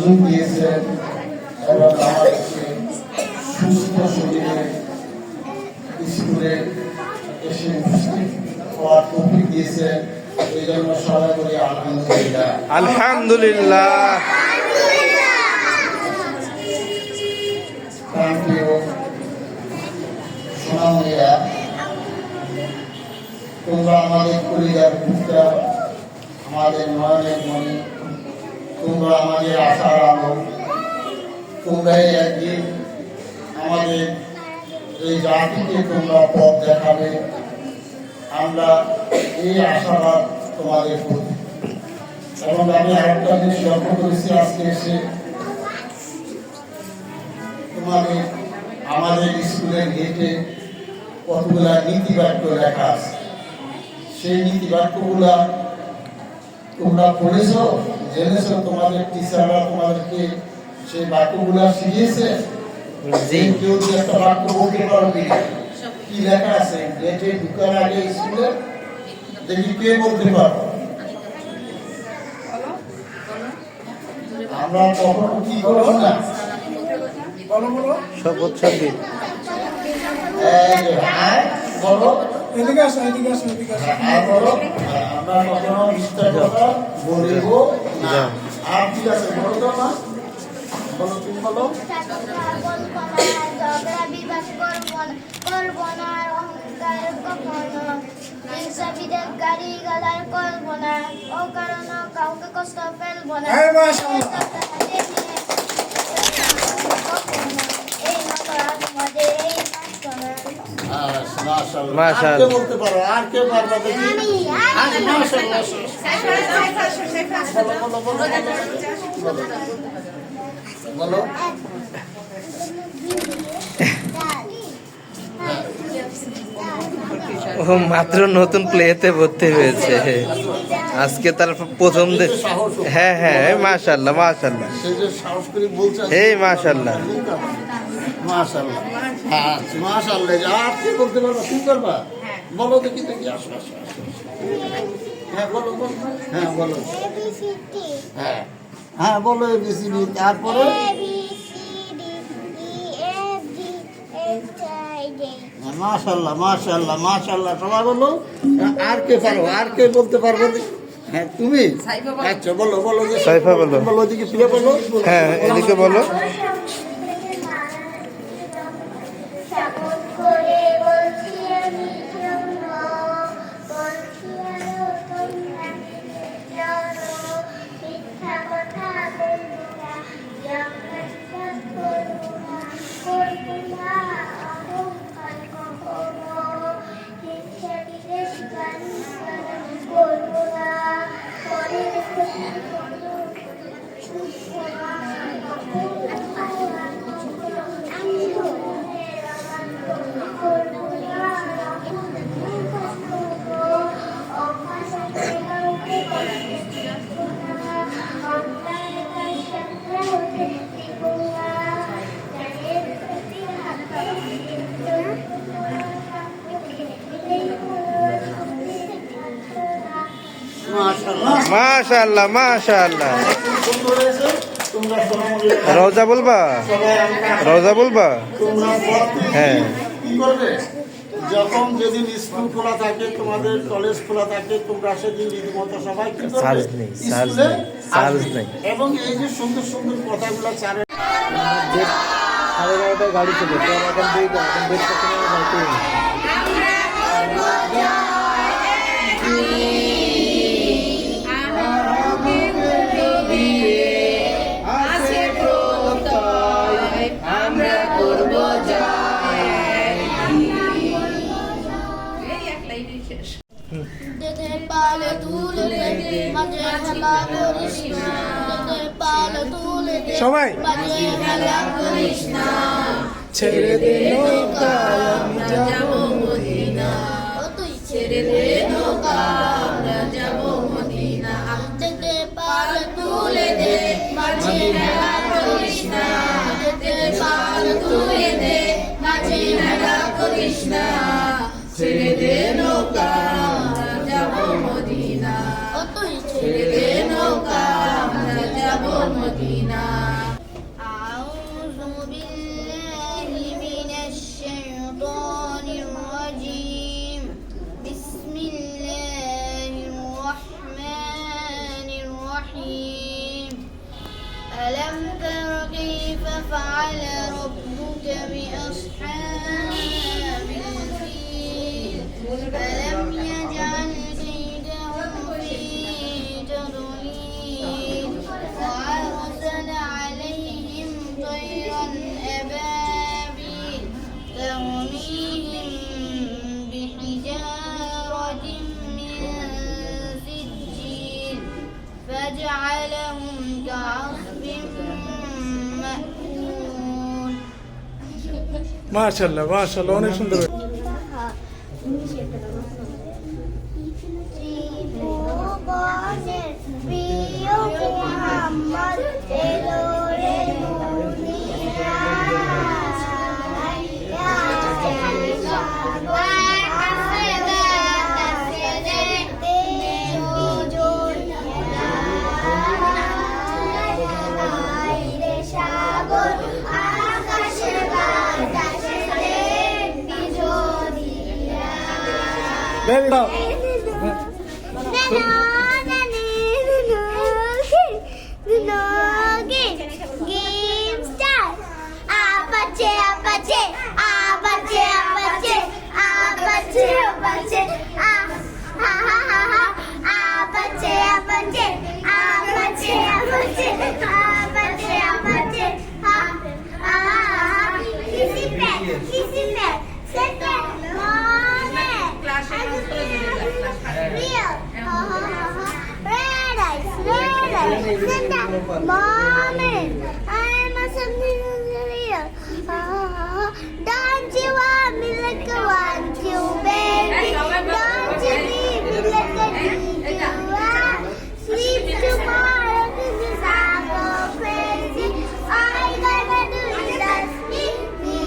সুযোগ দিয়েছেন এবং আমাদেরকে সুস্থ শরীরে স্কুলে এসে উপস্থিত হওয়ার তৌফিক দিয়েছেন। এই জন্য সবাই বলি আলহামদুলিল্লাহ। আলহামদুলিল্লাহ। সোনামণিরা, তোমরা আমাদের পরিবার পুত্রা, আমাদের নয়নের মণি, তোমরা আমাদের আশার আলো। তোমরাই একদিন আমাদের এই জাতিকে তোমরা পথ দেখাবে। আমরা এই আশাবাদ তোমাদের প্রতি। এবং আমি আরেকটা জিনিস লক্ষ্য করেছি আজকে এসে, তোমাদের আমাদের স্কুলের গেটে কতগুলা নীতিবাক্য লেখা আছে। সেই নীতিবাক্যগুলা তোমরা পড়েছ, জেনেছ, তোমাদের টিচাররা তোমাদেরকে সেই বাক্যগুলা শিখিয়েছে। কেউ কি একটা বাক্য বলতে পারো কি লেখা আছে গেটে ঢুকার আগে স্কুলে? দেখি কে বলতে পারো। আমরা কখনো কি করবো না, শপথ সঙ্গীত বলো, আমরা কখনো মিথ্যা কথা বলবো না। আর ঠিক আছে, বলো তো না, বলো, তুমি বলো। গাড়ি গালার করবো না, ও কারণ কাউকে কষ্ট ফেলবো না। মাশাআল্লাহ বলতে পারো, আর কেউ পারবে দেখি? বলো। ও মাত্র নতুন প্লেতে ভর্তি হয়েছে আজকে, তার প্রথম দিন। হ্যাঁ হ্যাঁ, মাশাআল্লাহ মাশাআল্লাহ, এই মাশাআল্লাহ মাশাআল্লাহ, মাশাআল্লাহ। আর কি বলতে পারবা? কি করবা? বলো দেখি, দেখি, আসো আসো আসো। হ্যাঁ বলো, বলো, হ্যাঁ বলো, হ্যাঁ হ্যাঁ বলো এবিসিডি। তারপরে মাশাআল্লাহ মাশাআল্লাহ মাশাআল্লাহ, সবাই বলো। আর কে পারো? আর কে বলতে পারবো? হ্যাঁ তুমি। আচ্ছা বলো, বলো, সাইফা বলো, বলো ওদিকে ফিরে বলো। হ্যাঁ এদিকে বলো। মাশাআল্লাহ মাশাআল্লাহ। রোজা বলবা, রোজা বলবা। হ্যাঁ, যখন যেদিন স্কুল খোলা থাকে, তোমাদের কলেজ খোলা থাকে, তোমরা সেদিন রীতিমতো সবাই কি করবে? এবং এই যে সুন্দর সুন্দর কথাগুলো চারে 11:30 গাড়ি চলে, সবাই ছেড়ে দে নৌকা, আমি যাব মদিনা। ছেড়ে দে নৌকা, আমরা যাব মদিনা। যেতে পাল তুলে দে, মাঝি মেলা করিস না। যেতে পাল তুলে দে, মাঝি মেলা করিস না। ছেড়ে দে নৌকা, আমরা যাব মদিনা। ছেড়ে দে নৌকা, আমরা যাব মদিনা। ألم تر كيف فعل ربك بأصحاب الفيل ألم يجعل كيدهم في تضليل وأرسل عليهم طيرا أبابيل ترميهم بحجارة من سجيل فجعلهم كعصف مأكول মাশাআল্লাহ মাশাআল্লাহ অনেক সুন্দর ত্রিভুবনের প্রিয় মুহাম্মদ এলো রে সাগর আকাশে বাতাসে বিজোড়িয়া very good Game start. Apache, Apache, Apache, Apache, Apache, Apache, Apache, Apache, Apache, Apache, Apache, Apache, Kissy pet, sit there, real, red eyes, sit there, mommy, I'm a something real. Don't you want me like I want you, baby? Don't you need me like I need you? Sleep tomorrow, 'cause I go crazy. All you gotta do is just leave me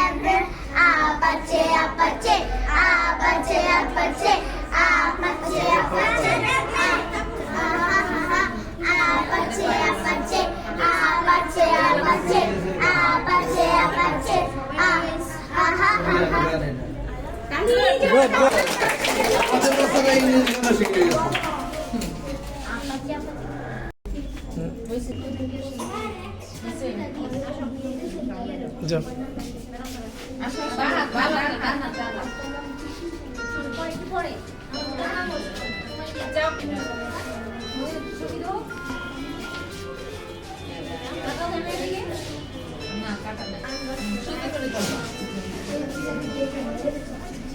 ever. Apache, Apache, Apache, Apache, Apache, Apache, Apache, Apache, Apache, Apache, Apache, good good যাও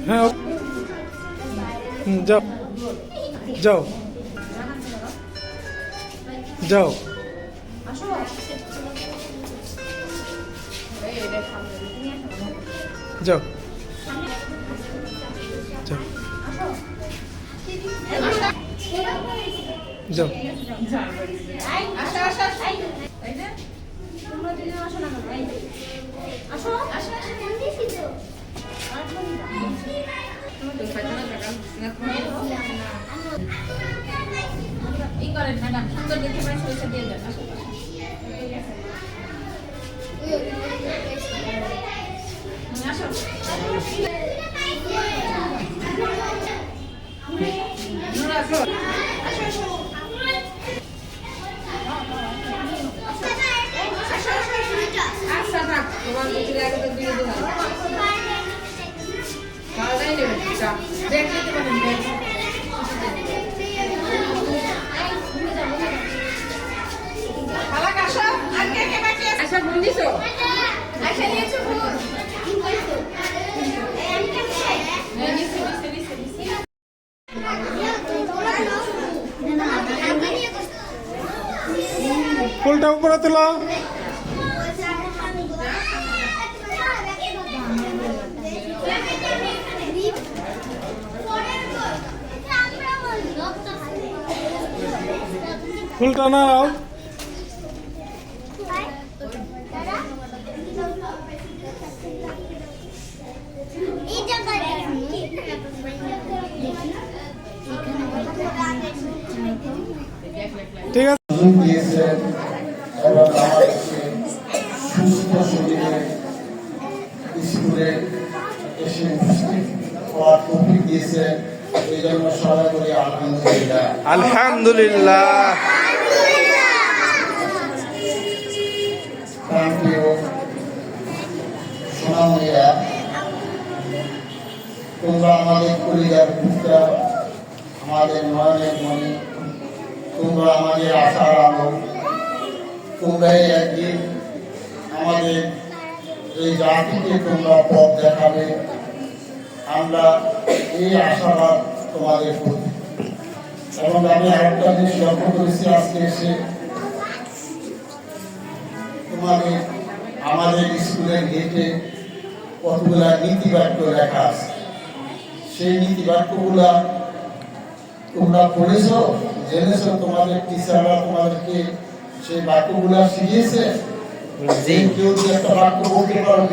হ্যাঁ যাও যাও যাও যাও যাও যাও madam সুন্দর দেখে পয়সা দিয়ে দেন আসো আচ্ছা থাক তোমার বুঝে আগে তো দিয়ে দিলাম খাওয়াই নেবেন ব্যাগ নিতে পারেন ব্যাগ আচ্ছা ফোন দিছো আচ্ছা নিয়েছো ফোন ফুলটা উপরে তোলো ফুলটা নাও ঠিক আছে সুযোগ দিয়েছেন এবং আমাদেরকে সুস্থ শরীরে স্কুলে এসে উপস্থিত হওয়ার তৌফিক দিয়েছেন এই জন্য সবাই করি আলহামদুলিল্লাহ আলহামদুলিল্লাহ কলিজার পুত্রা, আমাদের নয়নের মণি, তোমরা আমাদের আশার আলো। তোমরাই একদিন আমাদের এই জাতিকে তোমরা পথ দেখাবে। আমরা এই আশাবাদ তোমাদের প্রতি। এবং আমি আরেকটা জিনিস লক্ষ্য করেছি আজকে এসে, তোমাদের আমাদের স্কুলের গেটে কতগুলা নীতিবাক্য লেখা আছে। সেই নীতিবাক্যগুলা তোমরা পড়েছ, জেনেছ, তোমাদের টিচাররা তোমাদেরকে সেই বাক্যগুলা শিখিয়েছে। কেউ কি একটা বাক্য বলতে পারো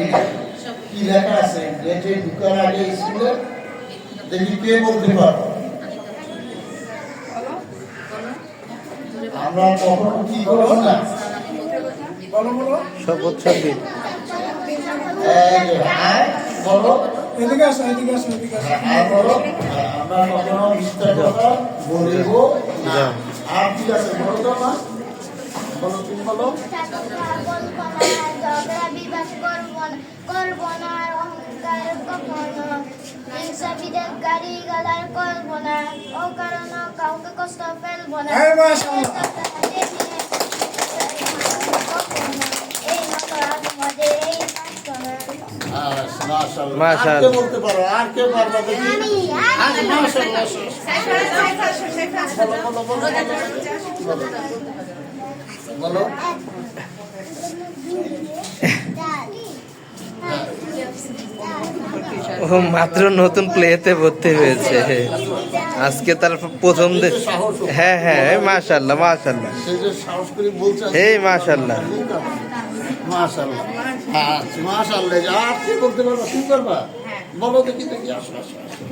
কি লেখা আছে গেটে ঢুকার আগে স্কুলে? দেখি কে বলতে পারো। আমরা কখনো কি করবো না, শপথ ছবি বলো এদিকে আসো, এদিকে আসো, এদিকে আসো। বলো, আমরা কখনো মিথ্যা কথা বলবো না। আর ঠিক আছে, বলো তো মা, বলো, তুমি বলো। ঝগড়া বিবাদ করবো না, অহংকার কখনো, হিংসা বিদ্বেষ গালি গালার করবো না, অকারণ কাউকে কষ্ট ফেলবো না। হ্যাঁ, মাশাআল্লাহ। এই মতো আমাদের এই প্রার্থনা। মাশাআল্লাহ। মাশাআল্লাহ। আর কে বলতে পারো? আর কে পারবা দেখি? আমি। মাশাআল্লাহ। বলো, বলো, বলো, বলো। ও মাত্র নতুন প্লেতে ভর্তি হয়েছে আজকে তার প্রথম হ্যাঁ হ্যাঁ মাশাআল্লাহ মাশাআল্লাহ সে যে সাহস করে বলছে, এই মাশাআল্লাহ মাশাআল্লাহ। আচ্ছা, মাশাআল্লাহ। আর কি বলতে পারবা? কি করবা? বলো দেখি, দেখি, আসো, আসো, আসো।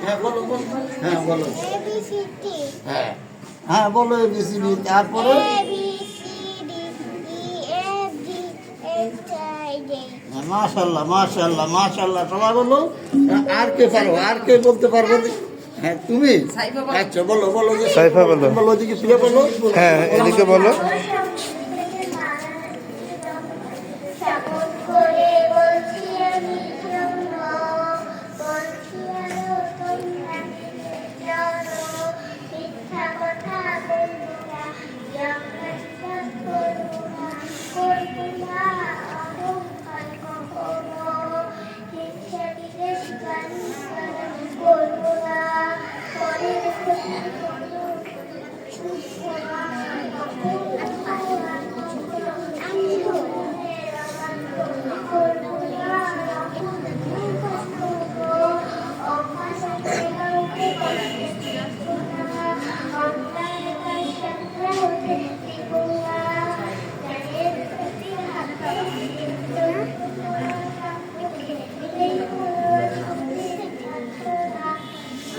হ্যাঁ, বলো, বলো। হ্যাঁ, বলো। ABCD হ্যাঁ, হ্যাঁ, বলো এবিসিডি। তারপরে মাশাআল্লাহ, মাশাআল্লাহ, মাশাআল্লাহ। সবাই বলো। আর কে পারো? আর কে বলতে পারবো? হ্যাঁ, তুমি। আচ্ছা, বলো, বলো। সাইফা বলো। বলো দিকে ফিরে বলো। হ্যাঁ এদিকে বলো শপথ করে বলছি আমি শোনো, বলছি আরো তোমরা জানো, মিথ্যা কথা বলবো না, জগৎ করবো না, করবো না অহংকার কখনো, হিংসা বিদ্বেষ গালি গালাজ করবো না, পরের ক্ষতি করবো না,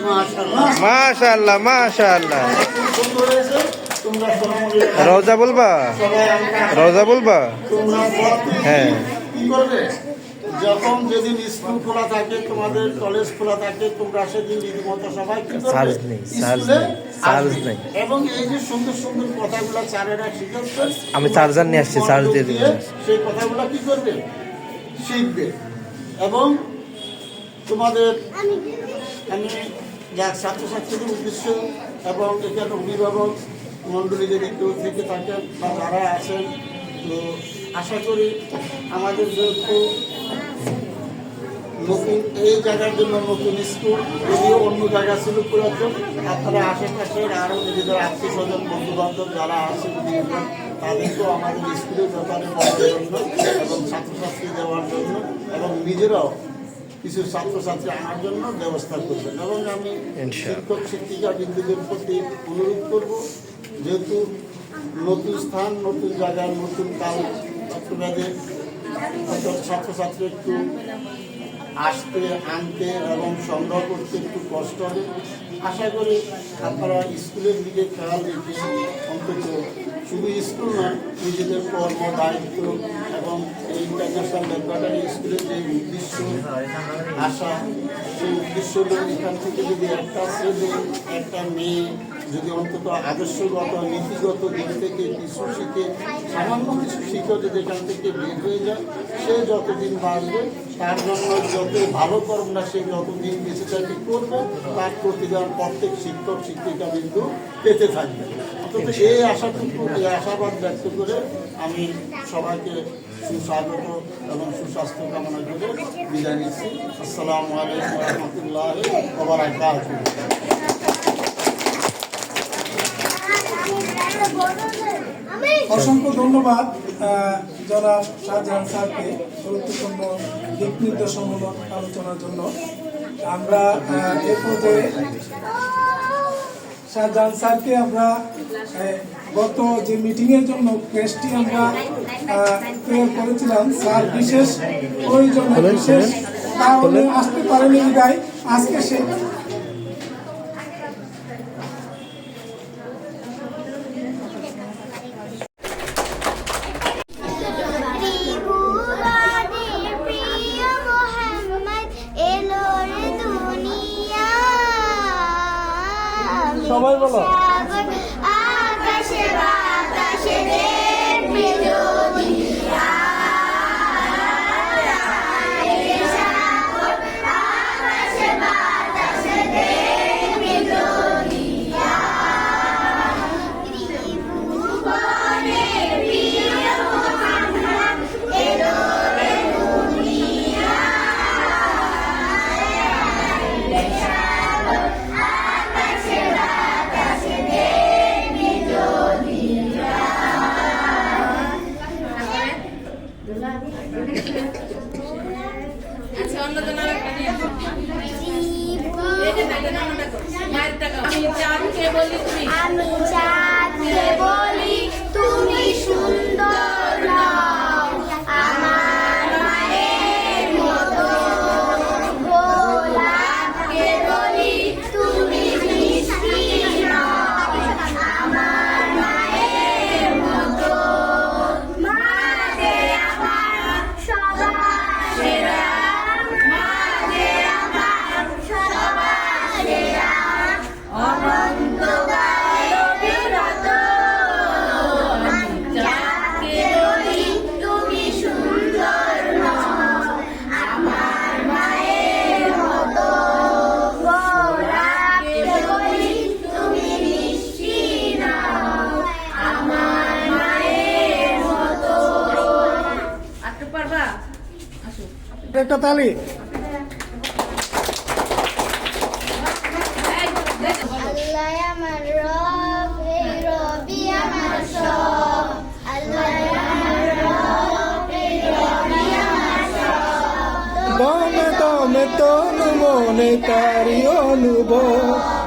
মাশাআল্লাহ। মাশাআল্লাহ মাশাআল্লাহ সুন্দর হয়েছে। তোমরা সোনামণি, রওজা বলবা সবাই আমরা রওজা বলবা তোমরা প্রত্যেকে হ্যাঁ। কি করবে? যখন যেদিন স্কুল খোলা থাকে, তোমাদের কলেজ খোলা থাকে, তোমরা সেদিন রীতিমতো সবাই কি করবে? চার্জ নেই, চার্জ স্কুলে নেই, চার্জ আসবে। নেই। এবং এই যে সুন্দর সুন্দর কথাগুলো স্যারেরা শিখাচ্ছে, আমি চার্জার নিয়ে আসছি, চার্জ দিয়ে দিবেন। সেই কথাগুলো কি করবে? শিখবে। এবং তোমাদের আমি যা ছাত্রছাত্রীদের উদ্দেশ্য এবং এখানে অভিভাবক মণ্ডলী যদি কেউ থেকে থাকেন বা যারা আছেন, তো আশা করি আমাদের যেহেতু নতুন এই জায়গার জন্য নতুন স্কুল, যদিও অন্য জায়গা ছিল পুরাতন, আপনারা আশেপাশের আরও নিজেদের আত্মীয় স্বজন বন্ধু বান্ধব যারা আছে তাদেরকেও আমাদের স্কুলের ব্যাপারে বলার জন্য এবং ছাত্রছাত্রী দেওয়ার জন্য এবং নিজেরাও কিছু ছাত্রছাত্রী আনার জন্য ব্যবস্থা করবেন। এবং আমি শিক্ষক শিক্ষিকা বিন্দুদের প্রতি অনুরোধ করব, যেহেতু নতুন স্থান, নতুন জায়গায়, নতুন কাল, ছাত্রবাদে ছাত্রছাত্রী একটু আসতে, আনতে এবং সংগ্রহ করতে একটু কষ্ট হবে। আশা করি আপনারা স্কুলের দিকে খেয়াল রেখে অন্তত শুধু স্কুল নয়, নিজেদের কর্ম দায়িত্ব এবং এই ইন্টারন্যাশনাল ল্যাবরেটরি স্কুলের যে উদ্দেশ্য আশা, সেই উদ্দেশ্যগুলো এখান থেকে যদি একটা ছেলে, একটা মেয়ে যদি অন্তত আদর্শগত নীতিগত দিক থেকে কিছু শিখে সামান্য কিছু শিখে যদি এখান থেকে বের হয়ে যায়, সে যতদিন বাঁচবে তার জন্য যত ভালো কর্ম না সে যতদিন বেঁচে থাকি করবে, তার প্রতিদান প্রত্যেক শিক্ষক শিক্ষিকা কিন্তু পেতে থাকবে। অন্তত এই আশাটুকু, এই আশাবাদ ব্যক্ত করে আমি সবাইকে সুস্বাগত এবং সুস্বাস্থ্য কামনা করে বিদায় নিচ্ছি। আসসালামু আলাইকুম ওয়া রাহমাতুল্লাহি ওয়া বারাকাতুহু। অসংখ্য ধন্যবাদ জনাব শাহজাহান স্যারকে গুরুত্বপূর্ণ দিক নির্দেশমূলক আলোচনার জন্য। আমরা এ পর্যায়ে শাহজাহান স্যারকে আমরা গত যে মিটিং এর জন্য কেসটি আমরা তৈরি করেছিলাম, স্যার বিশেষ প্রয়োজনে বিশেষ কারণে আসতে পারেনি বিদায় আজকে সে ত্রিভুবনের প্রিয় মোহাম্মদ এলো রে দুনিয়ায়। সবাই বলো। সাগর আকাশে বাতাসে দেখবে যদি সাগর আকাশে বাতাসে দেখবে যদি ত্রিভুবনের প্রিয় মোহাম্মদ এলো রে দুনিয়ায়। সাগর আকাশে বাতাসে দেখবে যদি আচ্ছা অন্য তো নাম একটা নিয়ে এই যে টাকা নামটা কর মায়ের টাকা আমি চাঁদকে বলি তুমি আমি চাঁদকে বলি তুমি সুন্দর নও, আমার মায়ের মতো। গোলাপকে বলি তুমি মিষ্টি নও, আমার মায়ের মতো। মা যে আমার সবার সেরা, মা যে আমার সবার সেরা। অনন্তকাল বিরত যাকে বলি তুমি সুন্দর নও, আমার মায়ের মতো। গোলাপকে বলি তুমি মিষ্টি নও, আমার মায়ের মতো। আটটু পারবা আসো একটা তালি। আল্লাহ আমার রব, এই রবি আমার সব। আল্লাহ আমার রব, এই রবি আমার সব। দমে দমে তনু মনে তারি অনুভব।